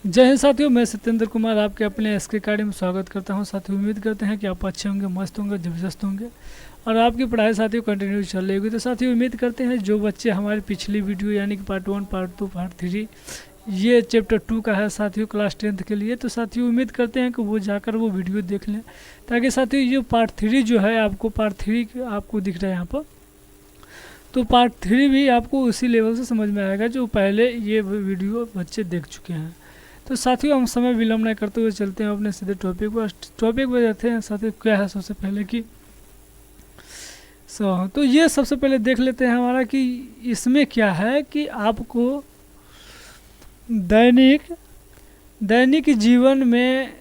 जय हिंद साथियों, मैं सत्येंद्र कुमार आपके अपने एसके अकेडमी में स्वागत करता हूं। साथियों, उम्मीद करते हैं कि आप अच्छे होंगे, मस्त होंगे, जबरदस्त होंगे और आपकी पढ़ाई साथियों कंटिन्यू चल रही होगी। तो साथियों, उम्मीद करते हैं जो बच्चे हमारी पिछली वीडियो यानी कि पार्ट 1, पार्ट 2, पार्ट 3 ये चैप्टर 2 का है साथियों क्लास 10th के लिए, तो साथियों उम्मीद करते हैं कि वो जाकर वो वीडियो देख लें, ताकि साथियों ये पार्ट 3 जो है आपको पार्ट 3 आपको दिख रहा है यहाँ पर, तो पार्ट 3 भी आपको उसी लेवल से समझ में आएगा जो पहले ये वीडियो बच्चे देख चुके हैं। तो साथियों, हम समय विलम्ब नहीं करते हुए चलते हैं अपने सीधे टॉपिक पर जाते हैं। साथियों, क्या है सबसे पहले कि तो ये सबसे पहले देख लेते हैं हमारा कि इसमें क्या है कि आपको दैनिक जीवन में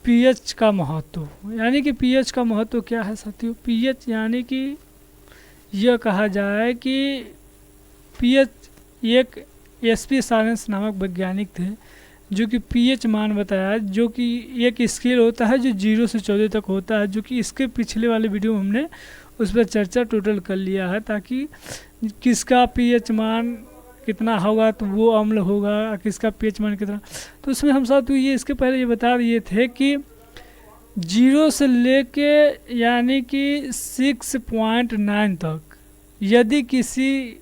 पीएच का महत्व, यानी कि पीएच का महत्व क्या है साथियों। पीएच यानी कि यह कहा जाए कि पीएच एक एसपी सारेंस नामक वैज्ञानिक थे जो कि पीएच मान बताया, जो कि एक स्केल होता है जो 0 से 14 तक होता है, जो कि इसके पिछले वाले वीडियो में हमने उस पर चर्चा टोटल कर लिया है, ताकि किसका पीएच मान कितना होगा तो वो अम्ल होगा, किसका पीएच मान कितना। तो उसमें हम साथ ये इसके पहले ये बता दिए थे कि 0 से लेके यानी कि 6.9 तक यदि किसी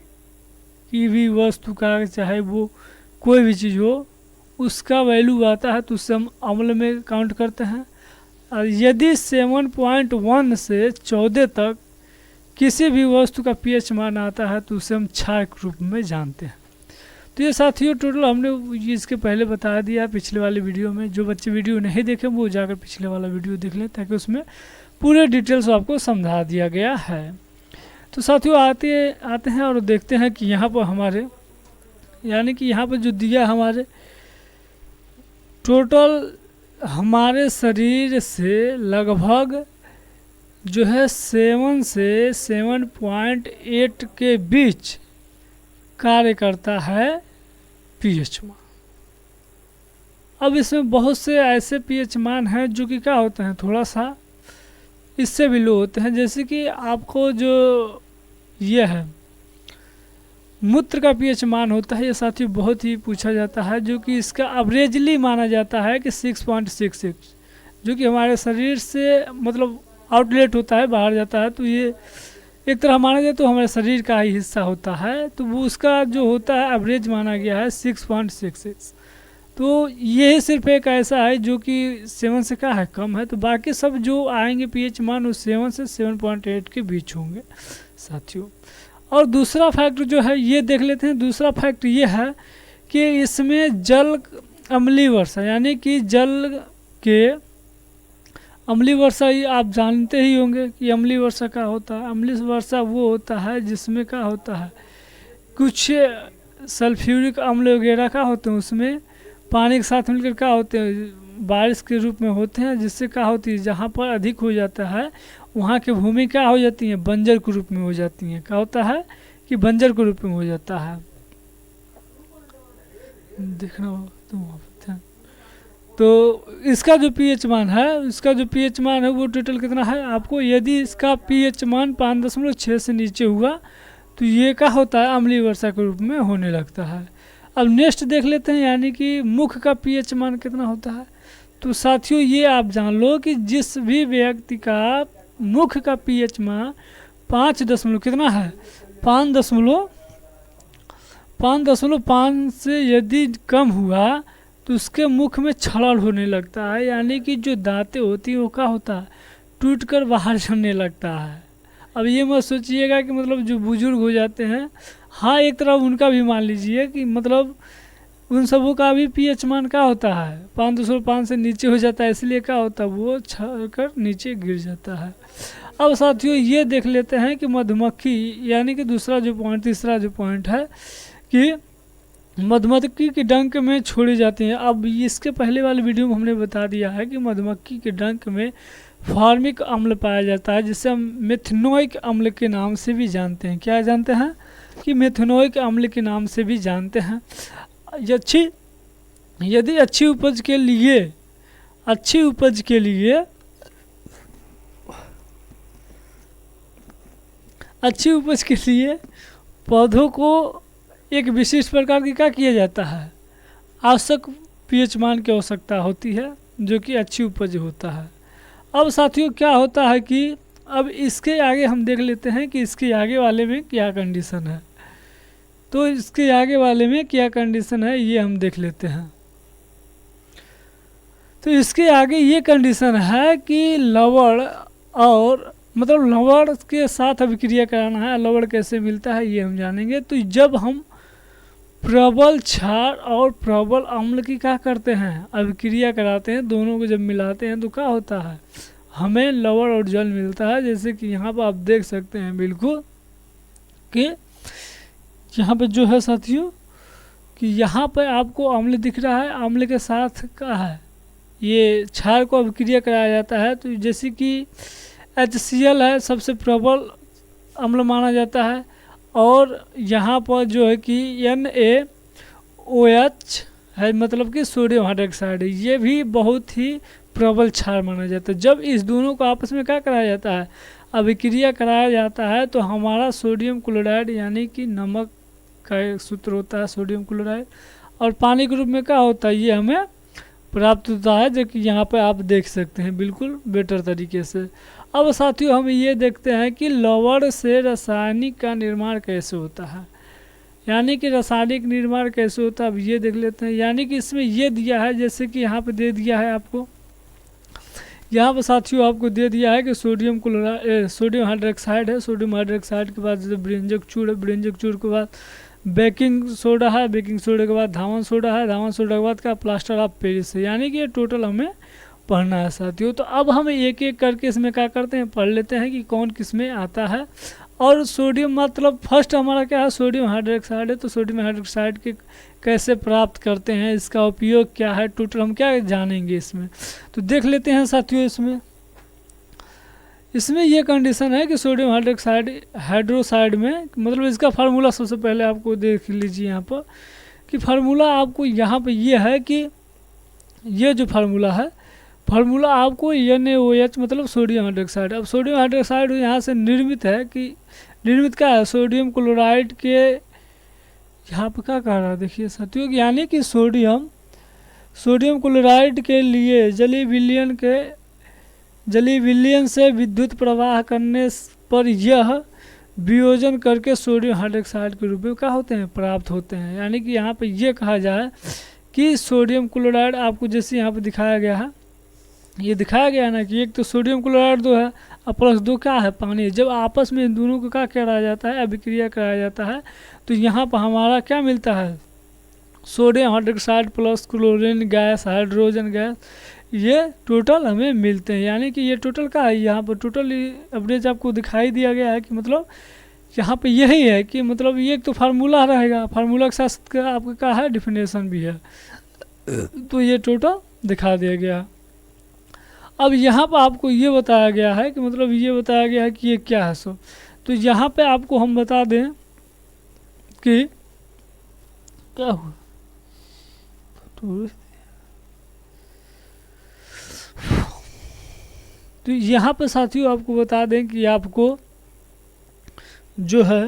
की भी वस्तु का, चाहे वो कोई भी चीज़ हो, उसका वैल्यू आता है तो उससे हम अम्ल में काउंट करते हैं। और यदि 7.1 से 14 तक किसी भी वस्तु का पीएच मान आता है तो उसे हम क्षार के रूप में जानते हैं। तो ये साथियों टोटल हमने इसके पहले बता दिया पिछले वाले वीडियो में। जो बच्चे वीडियो नहीं देखे वो जाकर पिछले वाला वीडियो देख लें, ताकि उसमें पूरे डिटेल्स आपको समझा दिया गया है। तो साथियों आते हैं और देखते हैं कि यहाँ पर हमारे, यानी कि यहाँ पर जो दिया हमारे टोटल हमारे शरीर से लगभग जो है 7 से 7.8 के बीच कार्य करता है पीएच मान। अब इसमें बहुत से ऐसे पीएच मान हैं जो कि क्या होते हैं, थोड़ा सा इससे भी लो होते हैं। जैसे कि आपको जो ये है मूत्र का पीएच मान होता है, ये साथियों बहुत ही पूछा जाता है, जो कि इसका एवरेजली माना जाता है कि 6.66, जो कि हमारे शरीर से मतलब आउटलेट होता है, बाहर जाता है। तो ये एक तरह माना जाए तो हमारे शरीर का ही हिस्सा होता है, तो वो उसका जो होता है एवरेज माना गया है 6.66। तो ये सिर्फ एक ऐसा है जो कि 7 से क्या है, कम है। तो बाकी सब जो आएंगे पीएच मान उस 7 से 7.8 के बीच होंगे साथियों। और दूसरा फैक्ट जो है ये देख लेते हैं। दूसरा फैक्ट ये है कि इसमें जल अम्लीय वर्षा, यानी कि जल के अम्लीय वर्षा, ये आप जानते ही होंगे कि अम्लीय वर्षा क्या होता है। अम्लीय वर्षा वो होता है जिसमें क्या होता है, कुछ सल्फ्यूरिक अम्ल वगैरह क्या होते हैं, उसमें पानी के साथ मिलकर क्या होते हैं, बारिश के रूप में होते हैं, जिससे क्या होती है जहाँ पर अधिक हो जाता है वहाँ की भूमि क्या हो जाती है, बंजर के रूप में हो जाती है। क्या होता है कि बंजर के रूप में हो जाता है। देखना होगा तो वहाँ पर। तो इसका जो पीएच मान है, वो टोटल कितना है आपको, यदि इसका पीएच मान 5.6 से नीचे हुआ तो ये क्या होता है, अम्लीय वर्षा के रूप में होने लगता है। अब नेक्स्ट देख लेते हैं, यानी कि मुख का पीएच मान कितना होता है। तो साथियों ये आप जान लो कि जिस भी व्यक्ति का मुख का पीएच मान 5 कितना है, 5.5 से यदि कम हुआ तो उसके मुख में छलल होने लगता है, यानी कि जो दांतें होती हैं वो क्या होता है, टूट कर बाहर झड़ने लगता है। अब ये मत सोचिएगा कि मतलब जो बुजुर्ग हो जाते हैं, हाँ एक तरह उनका भी मान लीजिए कि मतलब उन सबों का भी पीएच मान क्या होता है 5.5 से नीचे हो जाता है, इसलिए क्या होता है वो छल कर नीचे गिर जाता है। अब साथियों ये देख लेते हैं कि मधुमक्खी, यानी कि तीसरा जो पॉइंट है कि मधुमक्खी के डंक में छोड़ी जाती हैं। अब इसके पहले वाले वीडियो में हमने बता दिया है कि मधुमक्खी के डंक में फॉर्मिक अम्ल पाया जाता है, जिसे हम मेथनोइक अम्ल के नाम से भी जानते हैं। क्या जानते हैं कि मेथनोइक अम्ल के नाम से भी जानते हैं। यदि अच्छी उपज के लिए पौधों को एक विशिष्ट प्रकार की क्या किया जाता है, आवश्यक पीएच मान की आवश्यकता होती है, जो कि अच्छी उपज होता है। अब साथियों क्या होता है कि अब इसके आगे हम देख लेते हैं कि इसके आगे वाले में क्या कंडीशन है। तो इसके आगे वाले में क्या कंडीशन है ये हम देख लेते हैं। तो इसके आगे ये कंडीशन है कि लवण और मतलब लवण के साथ अभिक्रिया कराना है। लवण कैसे मिलता है ये हम जानेंगे। तो जब हम प्रबल क्षार और प्रबल अम्ल की क्या करते हैं, अभिक्रिया कराते हैं, दोनों को जब मिलाते हैं तो क्या होता है, हमें लवण और जल मिलता है। जैसे कि यहाँ पर आप देख सकते हैं बिल्कुल कि यहाँ पे जो है साथियों कि यहाँ पर आपको अम्ल दिख रहा है, अम्ल के साथ क्या है ये क्षार को अभिक्रिया कराया जाता है। तो जैसे कि HCl है सबसे प्रबल अम्ल माना जाता है, और यहाँ पर जो है कि NaOH है, मतलब कि सोडियम हाइड्रोक्साइड है, ये भी बहुत ही प्रबल क्षार माना जाता है। जब इस दोनों को आपस में क्या कराया जाता है, अभिक्रिया कराया जाता है, तो हमारा सोडियम क्लोराइड यानी कि नमक का एक सूत्र होता है सोडियम क्लोराइड, और पानी के रूप में क्या होता है ये हमें प्राप्त होता है, जो कि यहाँ पे आप देख सकते हैं बिल्कुल बेटर तरीके से। अब साथियों हम ये देखते हैं कि लवण से रासायनिक का निर्माण कैसे होता है, यानी कि रासायनिक निर्माण कैसे होता है अब ये देख लेते हैं। यानी कि इसमें ये दिया है, जैसे कि यहाँ पे दे दिया है आपको, यहाँ पर साथियों आपको दे दिया है कि सोडियम क्लोराइड सोडियम हाइड्रोक्साइड है, सोडियम हाइड्रोक्साइड के बाद जैसे ब्रेंजक चूड़ है, ब्रेंजक चूड़ के बाद बेकिंग सोडा है, बेकिंग सोडा के बाद धावन सोडा है, धावन सोडा के बाद का प्लास्टर ऑफ पेरिस है। यानी कि ये टोटल हमें पढ़ना है साथियों। तो अब हम एक एक करके इसमें क्या करते हैं, पढ़ लेते हैं कि कौन किस में आता है। और सोडियम मतलब फर्स्ट हमारा क्या है, सोडियम हाइड्रोक्साइड है। तो सोडियम हाइड्रोक्साइड के कैसे प्राप्त करते हैं, इसका उपयोग क्या है, टोटल हम क्या जानेंगे इसमें। तो देख लेते हैं साथियों, इसमें ये कंडीशन है कि सोडियम हाइड्रोक्साइड हाइड्रोसाइड में मतलब इसका फार्मूला सबसे पहले आपको देख लीजिए यहाँ पर कि फार्मूला आपको यहाँ पे ये है कि ये जो फार्मूला है, फार्मूला आपको NaOH मतलब सोडियम हाइड्रोक्साइड। अब सोडियम हाइड्रोक्साइड यहाँ से निर्मित है कि निर्मित क्या है, सोडियम क्लोराइड के यहाँ पर क्या कह रहा है देखिए साथियों, यानी कि सोडियम क्लोराइड के लिए जलीय विलयन से विद्युत प्रवाह करने पर यह वियोजन करके सोडियम हाइड्रोक्साइड के रूप में क्या होते हैं, प्राप्त होते हैं। यानी कि यहाँ पे ये कहा जाए कि सोडियम क्लोराइड आपको जैसे यहाँ पे दिखाया गया है, ये दिखाया गया है ना कि एक तो सोडियम क्लोराइड 2 है और प्लस 2 क्या है, पानी है। जब आपस में इन दोनों को क्या कराया जाता है, अभिक्रिया कराया जाता है, तो यहाँ पर हमारा क्या मिलता है, sodium hydroxide plus chlorine gas, hydrogen gas, ये टोटल हमें मिलते हैं। यानी कि ये टोटल का है, यहाँ पर टोटल एवरेज आपको दिखाई दिया गया है कि मतलब यहाँ पे यही है कि मतलब ये एक तो फार्मूला रहेगा, फार्मूला के साथ आपका क्या है, डिफिनेशन भी है, तो ये टोटल दिखा दिया गया। अब यहाँ पर आपको ये बताया गया है कि मतलब ये बताया गया है कि ये क्या है सो। तो यहाँ पे आपको हम बता दें कि क्या हुआ, तो यहाँ पे साथियों आपको बता दें कि आपको जो है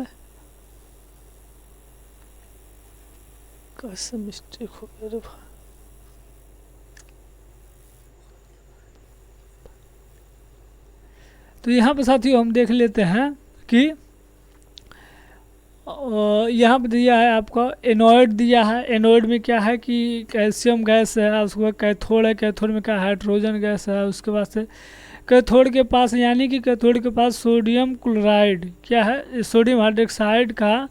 कैसे मिस्टेक हो गया रे भाई, तो यहाँ पे साथियों हम देख लेते हैं कि यहाँ पे दिया है आपका एनोड दिया है। एनोड में क्या है कि कैल्शियम गैस है, उसके बाद कैथोड है, कैथोड में क्या हाइड्रोजन गैस है, उसके बाद से कैथोड के पास यानी कि कैथोड के पास सोडियम क्लोराइड क्या है, सोडियम हाइड्रोक्साइड का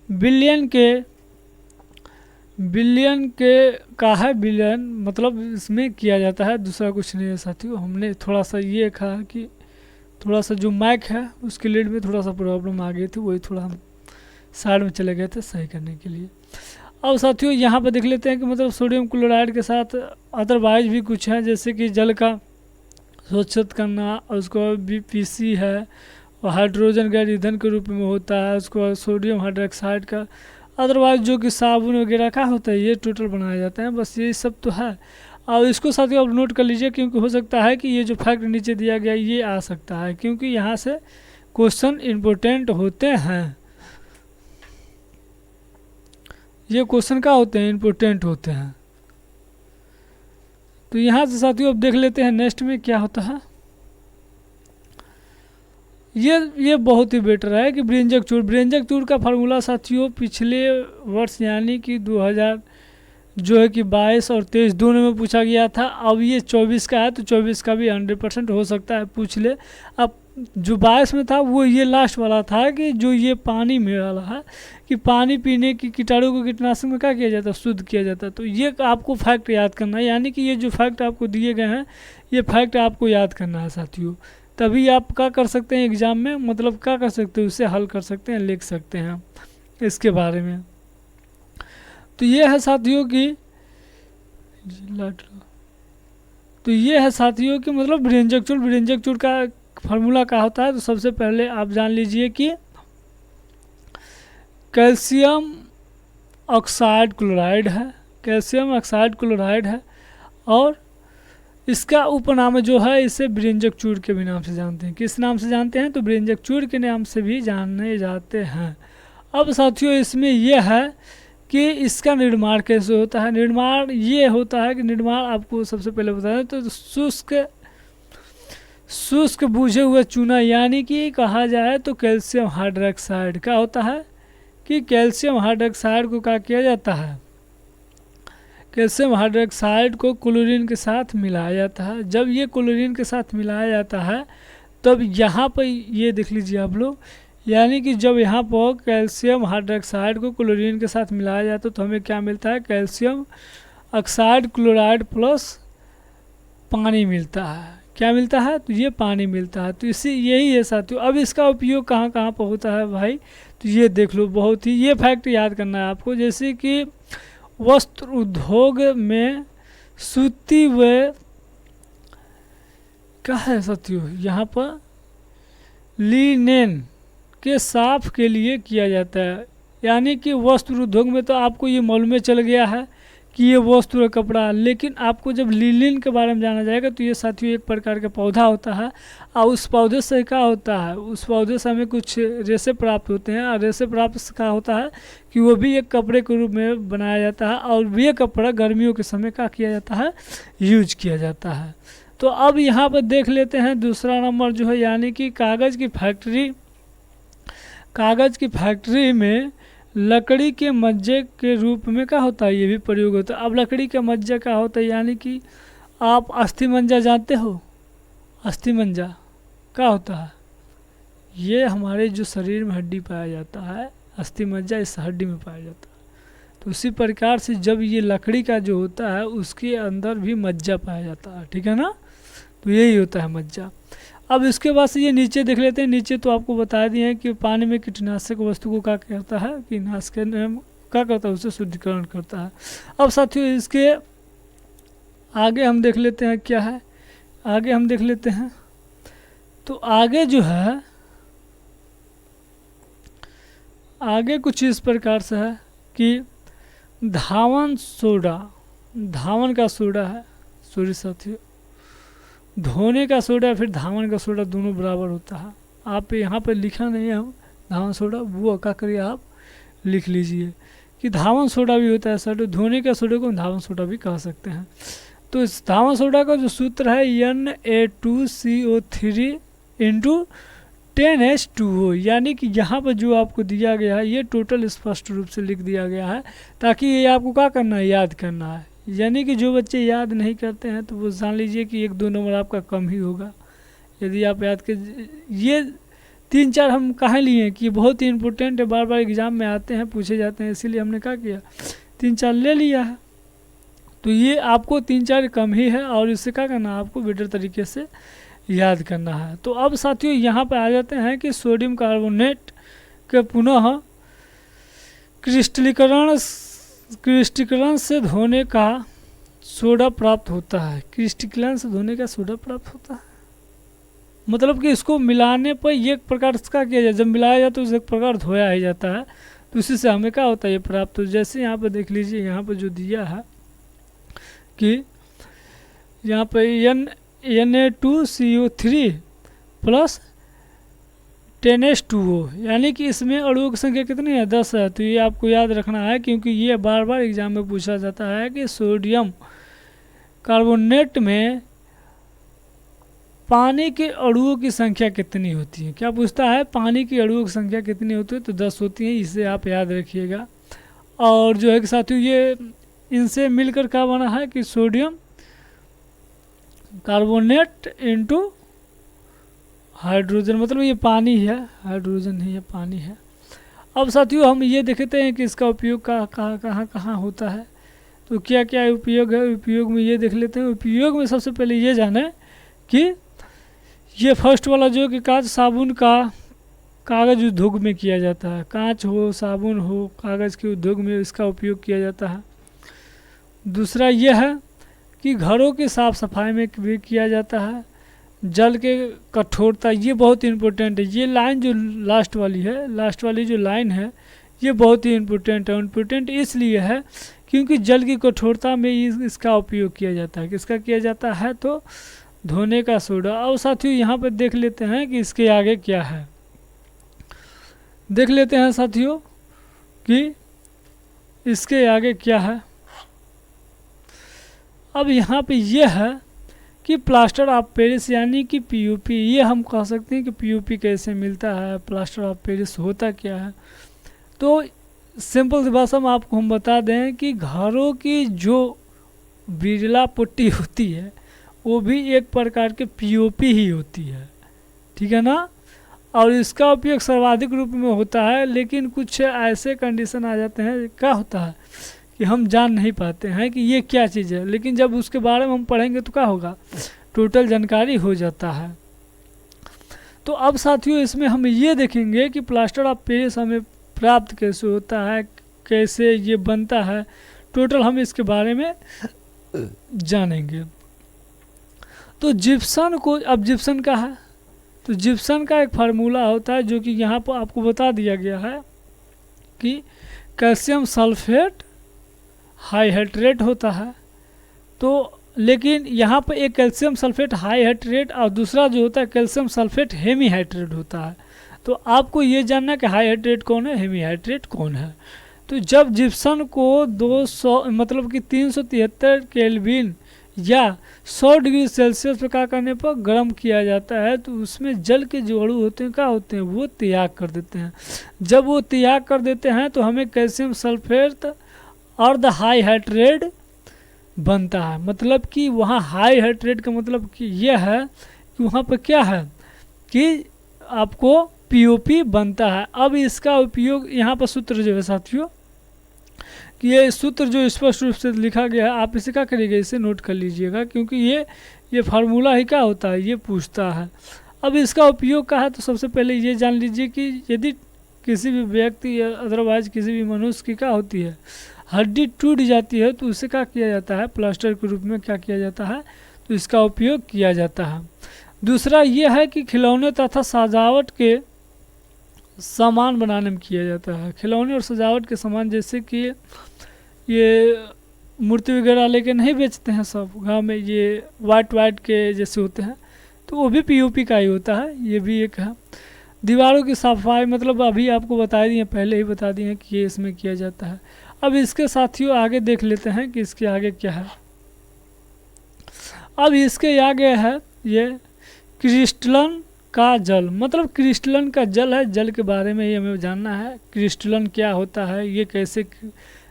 बिलियन का है, बिलियन मतलब इसमें किया जाता है, दूसरा कुछ नहीं है साथियों। हमने थोड़ा सा ये कहा कि थोड़ा सा जो माइक है उसके लीड में थोड़ा सा प्रॉब्लम आ गई थी, वही थोड़ा हम साइड में चले गए थे सही करने के लिए। अब साथियों यहाँ पर देख लेते हैं कि मतलब सोडियम क्लोराइड के साथ अदरवाइज भी कुछ है, जैसे कि जल का शोषित करना, और उसको BPC है, और हाइड्रोजन गैस ईंधन के रूप में होता है, उसको सोडियम हाइड्रोक्साइड का अदरवाइज जो कि साबुन वगैरह का होता है, ये टोटल बनाया जाता है। बस ये सब तो है, और इसको साथियों आप नोट कर लीजिए, क्योंकि हो सकता है कि ये जो फैक्ट नीचे दिया गया ये आ सकता है, क्योंकि यहाँ से क्वेश्चन इम्पोर्टेंट होते हैं, ये क्वेश्चन क्या होते हैं, इम्पोर्टेंट होते हैं। तो यहाँ से साथियों अब देख लेते हैं नेक्स्ट में क्या होता है। ये बहुत ही बेटर है कि ब्रेंजक चूड़ का फार्मूला साथियों पिछले वर्ष यानी कि 2000 जो है कि 22 और 23 दोनों में पूछा गया था। अब ये 24 का है तो 24 का भी 100% हो सकता है पूछ ले। अब जो 22 में था वो ये लास्ट वाला था कि जो ये पानी में वाला है कि पानी पीने की कीटाणु को कीटनाशक में क्या किया जाता है, शुद्ध किया जाता है। तो ये आपको फैक्ट याद करना है, यानी कि ये जो फैक्ट आपको दिए गए हैं ये फैक्ट आपको याद करना है साथियों। तभी आप क्या कर सकते हैं एग्ज़ाम में, मतलब क्या कर सकते हैं, उसे हल कर सकते हैं, लिख सकते हैं इसके बारे में। तो ये है साथियों की तो ये है साथियों कि मतलब ब्रेंजक चूड़ का फार्मूला क्या होता है। तो सबसे पहले आप जान लीजिए कि कैल्शियम ऑक्साइड क्लोराइड है और इसका उपनाम जो है इसे ब्रेंजक चूड़ के भी नाम से जानते हैं। किस नाम से जानते हैं, तो ब्रेंजक चूड़ के नाम से भी जाने जाते हैं। अब साथियों इसमें यह है कि इसका निर्माण कैसे होता है। निर्माण ये होता है कि निर्माण आपको सबसे पहले बताएं तो शुष्क बुझे हुए चूना यानी कि कहा जाए तो कैल्शियम हाइड्रोक्साइड का होता है कि कैल्शियम हाइड्रोक्साइड को क्या किया जाता है, कैल्शियम हाइड्रोक्साइड को क्लोरीन के साथ मिलाया जाता है। जब ये क्लोरीन के साथ मिलाया जाता है तब यहाँ पर ये देख लीजिए आप लोग, यानी कि जब यहाँ पर कैल्शियम हाइड्रोक्साइड को क्लोरीन के साथ मिलाया जाता है तो हमें क्या मिलता है, कैल्शियम ऑक्साइड क्लोराइड प्लस पानी मिलता है। क्या मिलता है, तो ये पानी मिलता है। तो यही है साथियों। अब इसका उपयोग कहाँ कहाँ पर होता है भाई, तो ये देख लो, बहुत ही ये फैक्ट याद करना है आपको। जैसे कि वस्त्र उद्योग में सूती व क्या है साथियों, यहाँ पर लिनेन के साफ के लिए किया जाता है। यानी कि वस्त्र उद्योग में तो आपको ये मालूम चल गया है कि ये वस्त्र कपड़ा, लेकिन आपको जब लिनेन के बारे में जाना जाएगा तो ये साथियों एक प्रकार का पौधा होता है और उस पौधे से क्या होता है, उस पौधे से हमें कुछ रेशे प्राप्त होते हैं और रेशे प्राप्त क्या होता है कि वो भी एक कपड़े के रूप में बनाया जाता है और ये कपड़ा गर्मियों के समय क्या किया जाता है, यूज किया जाता है। तो अब यहाँ पर देख लेते हैं दूसरा नंबर जो है, यानी कि कागज़ की फैक्ट्री में लकड़ी के मज्जे के रूप में क्या होता है, ये भी प्रयोग होता है। अब लकड़ी का मज्जा क्या होता है, यानी कि आप अस्थि मंजा जानते हो, अस्थि मंजा क्या होता है, ये हमारे जो शरीर में हड्डी पाया जाता है, अस्थि मज्जा इस हड्डी में पाया जाता है। तो उसी प्रकार से जब ये लकड़ी का जो होता है उसके अंदर भी मज्जा पाया जाता है, ठीक है ना। तो यही होता है मज्जा। अब इसके बाद से ये नीचे देख लेते हैं। नीचे तो आपको बता दिए हैं कि पानी में कीटनाशक वस्तु को क्या करता है, कीटनाशक क्या करता है, उसे शुद्धिकरण करता है। अब साथियों इसके आगे हम देख लेते हैं क्या है, आगे हम देख लेते हैं। तो आगे जो है, आगे कुछ इस प्रकार से है कि धावन का सोडा है, सॉरी साथियों, धोने का सोडा फिर धावन का सोडा दोनों बराबर होता है। आप यहाँ पर लिखा नहीं है हम धावन सोडा, वो क्या करिए आप लिख लीजिए कि धावन सोडा भी होता है सर। धोने का सोडा को धावन सोडा भी कह सकते हैं। तो इस धावन सोडा का जो सूत्र है Na2CO3 × 10H2O, यानी कि यहाँ पर जो आपको दिया गया है ये टोटल स्पष्ट रूप से लिख दिया गया है ताकि ये आपको क्या करना है, याद करना है। यानी कि जो बच्चे याद नहीं करते हैं तो वो जान लीजिए कि 1-2 नंबर आपका कम ही होगा। यदि आप याद कर, ये 3-4 हम कहाँ लिए कि बहुत ही इम्पोर्टेंट है, बार बार एग्जाम में आते हैं, पूछे जाते हैं, इसीलिए हमने क्या किया 3-4 ले लिया है। तो ये आपको 3-4 कम ही है और इससे क्या करना है, आपको बेटर तरीके से याद करना है। तो अब साथियों यहाँ पर आ जाते हैं कि सोडियम कार्बोनेट के पुनः क्रिस्टलीकरण से धोने का सोडा प्राप्त होता है। क्रिस्टलीकरण से धोने का सोडा प्राप्त होता है मतलब कि इसको मिलाने पर एक प्रकार का किया जाए, जब मिलाया जाए तो एक प्रकार धोया ही जाता है। तो उसी से हमें क्या होता है, ये प्राप्त हो। जैसे यहाँ पर देख लीजिए, यहाँ पर जो दिया है कि यहाँ पर Na2CO3 + 10H2O, यानी कि इसमें अणुओं की संख्या कितनी है, 10 है। तो ये आपको याद रखना है क्योंकि ये बार बार एग्जाम में पूछा जाता है कि सोडियम कार्बोनेट में पानी के अणुओं की संख्या कितनी होती है? क्या पूछता है, पानी की अणुओं की संख्या कितनी होती है? तो 10 होती है, इसे आप याद रखिएगा। और जो है कि साथियों ये इनसे मिलकर क्या बना है कि सोडियम कार्बोनेट इंटू हाइड्रोजन, मतलब ये पानी है, हाइड्रोजन नहीं है, पानी है। अब साथियों हम ये देखते हैं कि इसका उपयोग कहाँ होता है, तो क्या क्या उपयोग है। उपयोग में ये देख लेते हैं। उपयोग में सबसे पहले ये जाने कि ये फर्स्ट वाला जो कि कांच साबुन का कागज़ उद्योग में किया जाता है, कांच हो, साबुन हो, कागज़ के उद्योग में इसका उपयोग किया जाता है। दूसरा ये है कि घरों की साफ़ सफाई में भी किया जाता है। जल के कठोरता, ये बहुत इम्पोर्टेंट है। ये लाइन जो लास्ट वाली जो लाइन है ये बहुत ही इम्पोर्टेंट है। इम्पोर्टेंट इसलिए है क्योंकि जल की कठोरता में इसका उपयोग किया जाता है। किसका किया जाता है? तो धोने का सोडा। और साथियों यहाँ पर देख लेते हैं कि इसके आगे क्या है। देख लेते हैं साथियों कि इसके आगे क्या है। अब यहाँ पे ये है कि प्लास्टर ऑफ पेरिस यानी कि पीयूपी। ये हम कह सकते हैं कि पीयूपी कैसे मिलता है, प्लास्टर ऑफ पेरिस होता क्या है। तो सिंपल सी भाषा में आपको हम बता दें कि घरों की जो बिरला पुट्टी होती है वो भी एक प्रकार के पीओपी ही होती है, ठीक है ना। और इसका उपयोग सर्वाधिक रूप में होता है, लेकिन कुछ ऐसे कंडीशन आ जाते हैं, क्या होता है कि हम जान नहीं पाते हैं कि ये क्या चीज़ है, लेकिन जब उसके बारे में हम पढ़ेंगे तो क्या होगा, टोटल जानकारी हो जाता है। तो अब साथियों इसमें हम ये देखेंगे कि प्लास्टर ऑफ पेरिस हमें प्राप्त कैसे होता है, कैसे ये बनता है, टोटल हम इसके बारे में जानेंगे। तो जिप्सन को, अब जिप्सन का है तो जिप्सन का एक फार्मूला होता है जो कि यहाँ पर आपको बता दिया गया है कि कैल्शियम सल्फेट हाइड्रेट होता है। तो लेकिन यहाँ पर एक कैल्शियम सल्फेट हाइड्रेट और दूसरा जो होता है कैल्शियम सल्फेट हेमीहाइड्रेट होता है। तो आपको ये जानना कि हाइड्रेट कौन है, हेमीहाइड्रेट कौन है। तो जब जिप्सन को 200 मतलब कि 373 केल्विन या 100 डिग्री सेल्सियस पर क्या करने पर गर्म किया जाता है, तो उसमें जल के जो अणु होते हैं क्या होते हैं, वो त्याग कर देते हैं। जब वो त्याग कर देते हैं तो हमें कैल्शियम सल्फेट अर्ध हाइड्रेट बनता है। मतलब कि वहाँ हाइड्रेट का मतलब कि यह है कि वहाँ पर क्या है कि आपको पीओपी बनता है। अब इसका उपयोग यहाँ पर सूत्र जो है साथियों, कि ये सूत्र जो स्पष्ट रूप से लिखा गया है, आप इसे क्या करिएगा, इसे नोट कर लीजिएगा, क्योंकि ये फार्मूला ही क्या होता है, ये पूछता है। अब इसका उपयोग क्या है, तो सबसे पहले ये जान लीजिए कि यदि किसी भी व्यक्ति या अदरवाइज किसी भी मनुष्य की क्या होती है, हड्डी टूट जाती है, तो उसे क्या किया जाता है, प्लास्टर के रूप में क्या किया जाता है, तो इसका उपयोग किया जाता है। दूसरा ये है कि खिलौने तथा सजावट के सामान बनाने में किया जाता है। खिलौने और सजावट के सामान जैसे कि ये मूर्ति वगैरह लेके नहीं बेचते हैं सब गांव में, ये वाइट के जैसे होते हैं, तो वो भी पीओपी का ही होता है, ये भी एक है। दीवारों की सफाई, मतलब अभी आपको बता दिए, पहले ही बता दिए कि ये इसमें किया जाता है। अब इसके साथियों आगे देख लेते हैं कि इसके आगे क्या है। अब इसके आगे है ये क्रिस्टलन का जल, मतलब क्रिस्टलन का जल है, जल के बारे में ये हमें जानना है। क्रिस्टलन क्या होता है, ये कैसे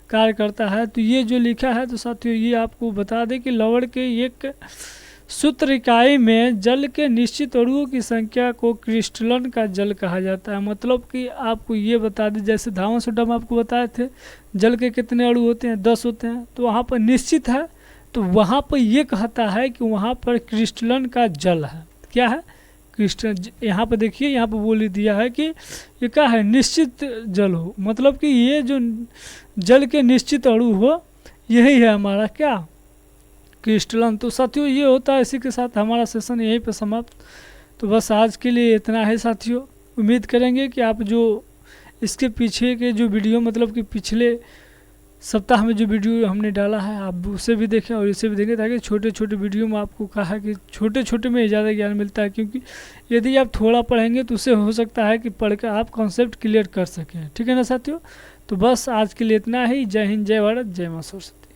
कार्य करता है, तो ये जो लिखा है तो साथियों ये आपको बता दें कि लवण के एक सूत्र इकाई में जल के निश्चित अणुओं की संख्या को क्रिस्टलन का जल कहा जाता है। मतलब कि आपको ये बता दें, जैसे धावन सोडा में आपको बताए थे जल के कितने अणु होते हैं, 10 होते हैं, तो वहाँ पर निश्चित है, तो वहाँ पर ये कहता है कि वहाँ पर क्रिस्टलन का जल है। क्या है, क्रिस्टल। यहाँ पर देखिए, यहाँ पर बोल दिया है कि ये क्या है, निश्चित जल हो, मतलब कि ये जो जल के निश्चित अणु हो, यही है हमारा क्या, क्रिस्टलन। तो साथियों ये होता है। इसी के साथ हमारा सेशन यहीं पर समाप्त। तो बस आज के लिए इतना है साथियों। उम्मीद करेंगे कि आप जो इसके पीछे के जो वीडियो, मतलब कि पिछले सप्ताह में जो वीडियो हमने डाला है, आप उसे भी देखें और इसे भी देखें, ताकि छोटे छोटे वीडियो में आपको कहा है कि छोटे छोटे में ज़्यादा ज्ञान मिलता है। क्योंकि यदि आप थोड़ा पढ़ेंगे तो उससे हो सकता है कि पढ़कर आप कॉन्सेप्ट क्लियर कर सकें। ठीक है ना साथियों। तो बस आज के लिए इतना ही। जय हिंद, जय भारत, जय मां सरस्वती।